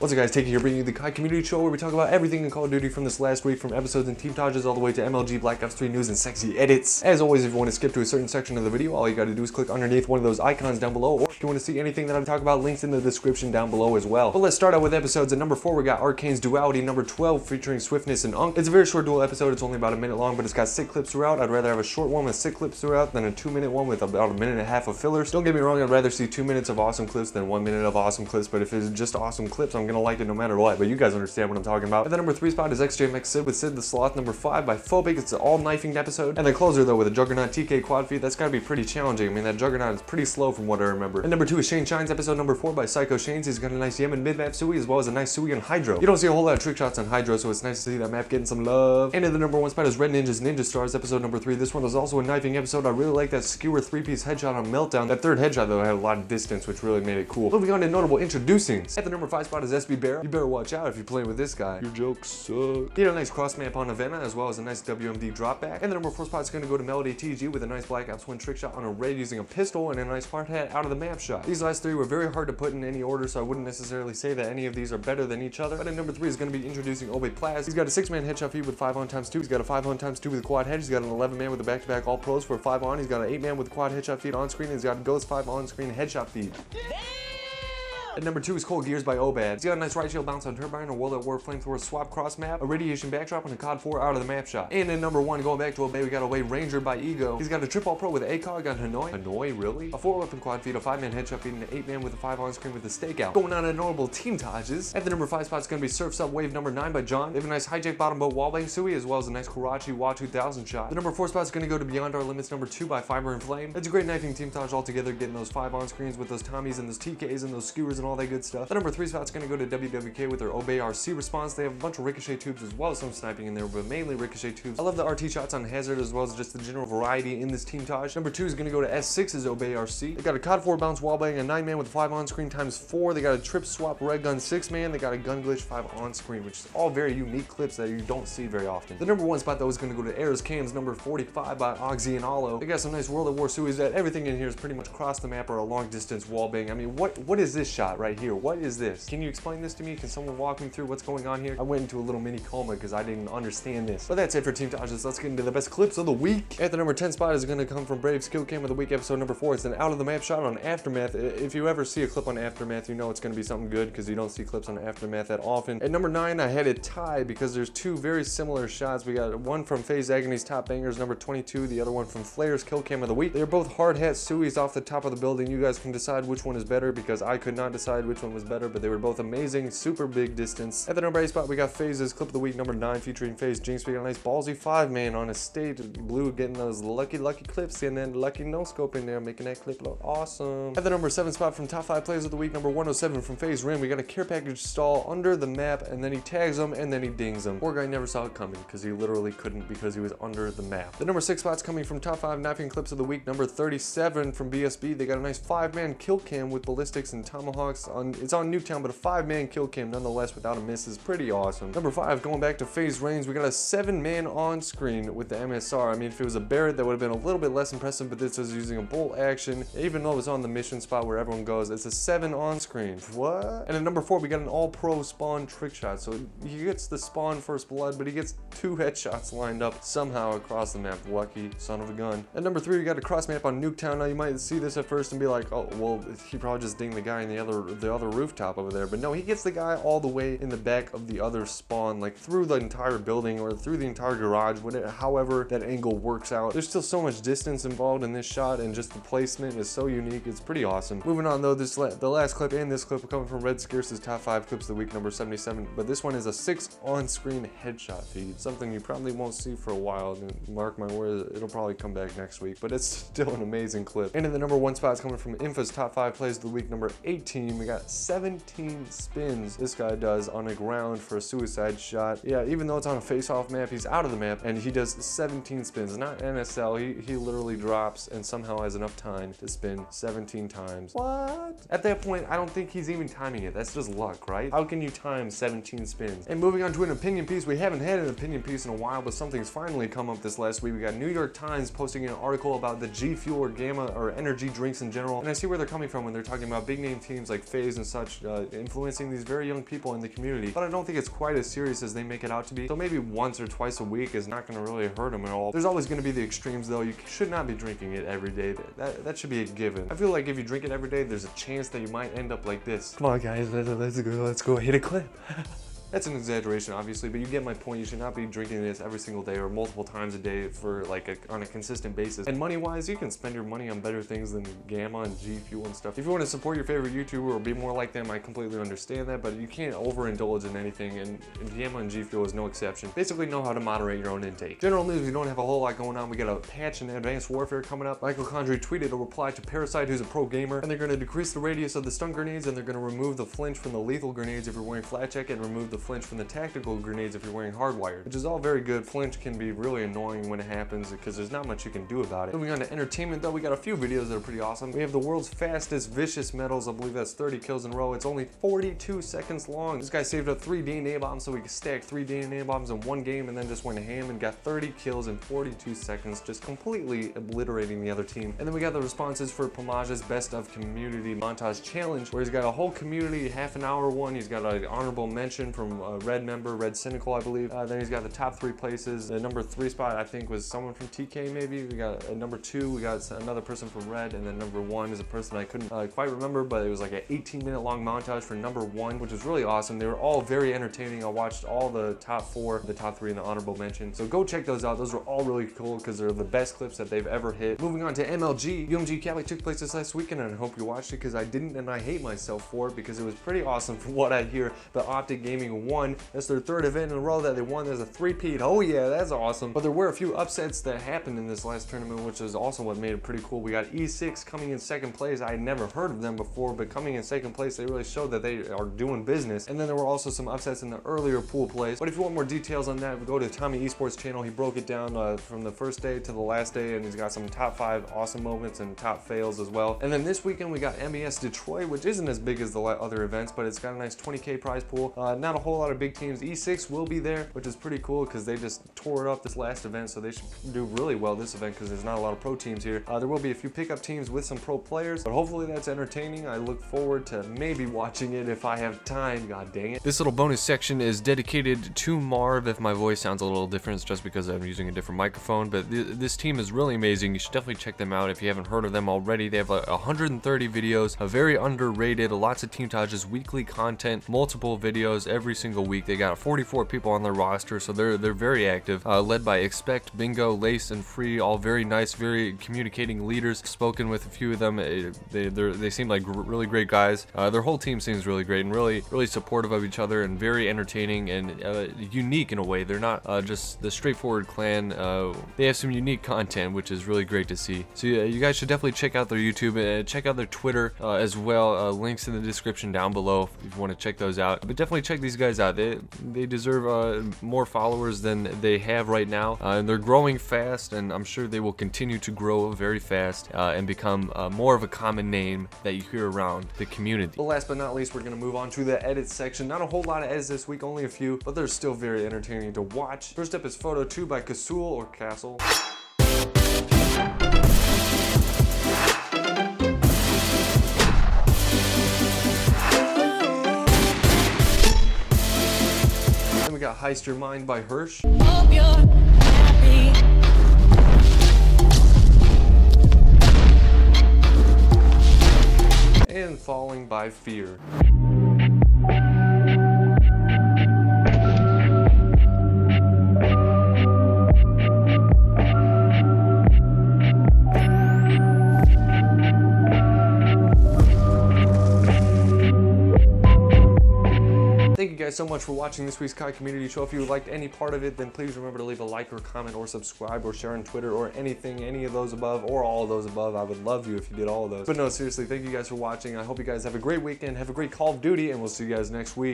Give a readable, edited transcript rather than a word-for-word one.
What's up guys, Take It here bringing you the Kai Community Show where we talk about everything in Call of Duty from this last week, from episodes and team tages all the way to MLG, Black Ops 3 news and sexy edits. As always, if you want to skip to a certain section of the video, all you gotta do is click underneath one of those icons down below, or if you want to see anything that I talk about, links in the description down below as well. But let's start out with episodes. At number 4 we got Arcane's Duality, number 12 featuring Swiftness and Unk. It's a very short dual episode, it's only about a minute long, but it's got 6 clips throughout. I'd rather have a short one with 6 clips throughout than a 2-minute one with about a minute and a half of fillers. Don't get me wrong, I'd rather see 2 minutes of awesome clips than 1 minute of awesome clips, but if it's just awesome clips, I'm gonna like it no matter what. But you guys understand what I'm talking about. At the number 3 spot is XJMX Sid with Sid the Sloth. Number 5 by Phobic. It's an all knifing episode. And the closer though with a Juggernaut TK quad feed. That's gotta be pretty challenging. I mean, that Juggernaut is pretty slow from what I remember. And number 2 is Shane Shines episode number 4 by Psycho Shanes. He's got a nice Yemen mid-map Sui as well as a nice Sui on Hydro. You don't see a whole lot of trick shots on Hydro, so it's nice to see that map getting some love. And at the number 1 spot is Red Ninja's Ninja Stars episode number 3. This one was also a knifing episode. I really like that skewer 3-piece headshot on Meltdown. That third headshot though had a lot of distance, which really made it cool. Moving on to notable introducings. At the number 5 spot is SB Barra. You better watch out if you're playing with this guy. Your jokes suck. He had a nice cross map on Avena as well as a nice WMD drop back. And the number 4 spot is going to go to Melody TG with a nice Black Ops 1 trick shot on a raid using a pistol and a nice hard hat out of the map shot. These last 3 were very hard to put in any order, so I wouldn't necessarily say that any of these are better than each other. But at number 3 is going to be introducing Obe Plaz. He's got a 6-man headshot feed with 5 on × 2. He's got a 5 on × 2 with a quad head. He's got an 11-man with a back-to-back all pros for 5 on. He's got an 8-man with a quad headshot feed on screen. And he's got a Ghost 5 on screen headshot feed. At number 2 is Cold Gears by Obad. He's got a nice right shield bounce on Turbine, a World at War flamethrower swap cross map, a radiation backdrop, and a COD 4 out of the map shot. And at number 1, going back to Obey, we got Obey Ranger by Ego. He's got a triple pro with ACOG on Hanoi. Hanoi, really? A 4-weapon quad feed, a 5-man headshot feed, and an 8-man with a 5 on screen with a stakeout. Going on at notable team tages. At the number 5 spot is going to be Surf's Up Wave number 9 by John. They have a nice hijack bottom boat wallbang Sui as well as a nice Karachi WA 2000 shot. The number 4 spot is going to go to Beyond Our Limits number 2 by Fiber and Flame. It's a great knifing team tage altogether, getting those 5 on screens with those Tommies and those TKs and those skewers and all that good stuff. The number 3 spot's going to go to WWK with their Obey RC response. They have a bunch of ricochet tubes as well as some sniping in there, but mainly ricochet tubes. I love the RT shots on Hazard as well as just the general variety in this team tage. Number 2 is going to go to S6's Obey RC. They got a COD 4 bounce wallbang, a 9-man with 5 on screen × 4. They got a trip swap red gun 6-man. They got a gun glitch 5 on screen, which is all very unique clips that you don't see very often. The number 1 spot though is going to go to Air's Cams number 45 by Oxy and Alo. They got some nice World at War Suis that everything in here is pretty much across the map or a long distance wallbang. I mean, what is this shot right here? What is this? Can you explain this to me? Can someone walk me through what's going on here? I went into a little mini coma because I didn't understand this. But that's it for team tages. Let's get into the best clips of the week. At the number 10 spot is going to come from Brave's Kill Cam of the Week episode number 4. It's an out of the map shot on Aftermath. If you ever see a clip on Aftermath, you know it's going to be something good because you don't see clips on Aftermath that often. At number 9, I had it tie because there's 2 very similar shots. We got one from FaZe Agony's Top Bangers number 22, the other one from Flair's Kill Cam of the Week. They're both hard hat Suis off the top of the building. You guys can decide which one is better because I could not decide which one was better, but they were both amazing, super big distance. At the number 8 spot, we got FaZe's Clip of the Week number 9 featuring FaZe Jinx. We got a nice ballsy 5-man on a stage, blue, getting those lucky clips and then lucky no scope in there, making that clip look awesome. At the number 7 spot from Top 5 Plays of the Week number 107 from FaZe Rim, we got a care package stall under the map and then he tags them and then he dings them. Poor guy never saw it coming because he literally couldn't because he was under the map. The number 6 spot's coming from Top 5 Knifing Clips of the Week number 37 from BSB. They got a nice 5-man kill cam with ballistics and tomahawks. It's on Nuketown, but a 5-man kill cam nonetheless without a miss is pretty awesome. Number 5, going back to FaZe Reigns, we got a 7-man on screen with the MSR. I mean, if it was a Barrett, that would have been a little bit less impressive, but this is using a bolt action. Even though it's on the mission spot where everyone goes, it's a 7 on screen. What? And at number 4, we got an all-pro spawn trick shot. So he gets the spawn first blood, but he gets 2 headshots lined up somehow across the map. Lucky son of a gun. At number 3, we got a cross map on Nuketown. Now you might see this at first and be like, oh, well, he probably just dinged the guy in the other rooftop over there. But no, he gets the guy all the way in the back of the other spawn, like through the entire building or through the entire garage, however that angle works out. There's still so much distance involved in this shot and just the placement is so unique. It's pretty awesome. Moving on though, the last clip and this clip are coming from Red Scarce's Top 5 Clips of the Week number 77, but this one is a 6 on-screen headshot feed. Something you probably won't see for a while. Mark my words, it'll probably come back next week, but it's still an amazing clip. And in the number 1 spot is coming from Infa's Top 5 Plays of the Week number 18. We got 17 spins this guy does on a ground for a suicide shot. Yeah, even though it's on a face-off map, he's out of the map and he does 17 spins. Not NSL, he literally drops and somehow has enough time to spin 17 times. What? At that point, I don't think he's even timing it. That's just luck, right? How can you time 17 spins? And moving on to an opinion piece, we haven't had an opinion piece in a while, but something's finally come up this last week. We got New York Times posting an article about the G Fuel or Gamma or energy drinks in general, and I see where they're coming from when they're talking about big name teams like like FaZe and such, influencing these very young people in the community. But I don't think it's quite as serious as they make it out to be. So maybe once or twice a week is not going to really hurt them at all. There's always going to be the extremes though. You should not be drinking it every day. That should be a given. I feel like if you drink it every day, there's a chance that you might end up like this. Come on guys, let's go hit a clip. That's an exaggeration, obviously, but you get my point. You should not be drinking this every single day or multiple times a day for like on a consistent basis. And money-wise, you can spend your money on better things than Gamma and G Fuel and stuff. If you want to support your favorite YouTuber or be more like them, I completely understand that, but you can't overindulge in anything, and Gamma and G Fuel is no exception. Basically, know how to moderate your own intake. General news, we don't have a whole lot going on. We got a patch in Advanced Warfare coming up. Michael Condrey tweeted a reply to Parasite, who's a pro gamer, and they're going to decrease the radius of the stun grenades, and they're going to remove the flinch from the lethal grenades if you're wearing flat check, and remove the flinch from the tactical grenades if you're wearing hardwired, which is all very good. Flinch can be really annoying when it happens because there's not much you can do about it. Moving on to entertainment though, we got a few videos that are pretty awesome. We have the world's fastest vicious medals. I believe that's 30 kills in a row. It's only 42 seconds long. This guy saved up 3 DNA bombs so we could stack 3 DNA bombs in one game, and then just went ham and got 30 kills in 42 seconds, just completely obliterating the other team. And then we got the responses for Pamaja's best of community montage challenge, where he's got a whole community half-an-hour one. He's got an honorable mention from a Red member, Red Cynical, I believe. Then he's got the top 3 places. The number 3 spot, I think, was someone from TK maybe. We got a number 2, we got another person from Red, and then number 1 is a person I couldn't quite remember, but it was like an 18-minute long montage for number 1, which was really awesome. They were all very entertaining. I watched all the top 4, the top 3, and the honorable mention. So go check those out. Those were all really cool because they're the best clips that they've ever hit. Moving on to MLG. UMG Cali took place this last weekend, and I hope you watched it because I didn't, and I hate myself for it because it was pretty awesome from what I hear. But Optic Gaming won. That's their 3rd event in a row that they won. There's a 3-peat. Oh yeah, that's awesome. But there were a few upsets that happened in this last tournament, which is also what made it pretty cool. We got E6 coming in 2nd place. I had never heard of them before, but coming in 2nd place, they really showed that they are doing business. And then there were also some upsets in the earlier pool plays. But if you want more details on that, go to Tommy Esports channel. He broke it down from the first day to the last day, and he's got some top 5 awesome moments and top fails as well. And then this weekend we got MES Detroit, which isn't as big as the other events, but it's got a nice 20K prize pool. Not a whole lot of big teams. E6 will be there, which is pretty cool because they just tore it up this last event, so they should do really well this event because there's not a lot of pro teams here. There will be a few pickup teams with some pro players, but hopefully that's entertaining. I look forward to maybe watching it if I have time. God dang it. This little bonus section is dedicated to Marv. If my voice sounds a little different, it's just because I'm using a different microphone, but this team is really amazing. You should definitely check them out if you haven't heard of them already. They have like 130 videos, very underrated, lots of teamtages, weekly content, multiple videos every single week. They got 44 people on their roster, so they're very active, led by Expect, Bingo, Lace, and Free, all very nice, very communicating leaders. Spoken with a few of them. They seem like really great guys. Their whole team seems really great and really supportive of each other and very entertaining and unique in a way. They're not just the straightforward clan. They have some unique content, which is really great to see. So you guys should definitely check out their YouTube, check out their Twitter as well. Links in the description down below if you want to check those out. But definitely check these guys out. They deserve more followers than they have right now, and they're growing fast, and I'm sure they will continue to grow very fast and become more of a common name that you hear around the community. But last but not least, we're going to move on to the edits section. Not a whole lot of edits this week, only a few, but they're still very entertaining to watch. First up is Photo 2 by Kasul or Castle. Then we got Heist Your Mind by Hirsch. Hope you're happy. And Falling by Fear. Thank you guys so much for watching this week's COD Community Show. If you liked any part of it, then please remember to leave a like or comment or subscribe or share on Twitter or anything, any of those above or all of those above. I would love you if you did all of those. But no, seriously, thank you guys for watching. I hope you guys have a great weekend, have a great Call of Duty, and we'll see you guys next week.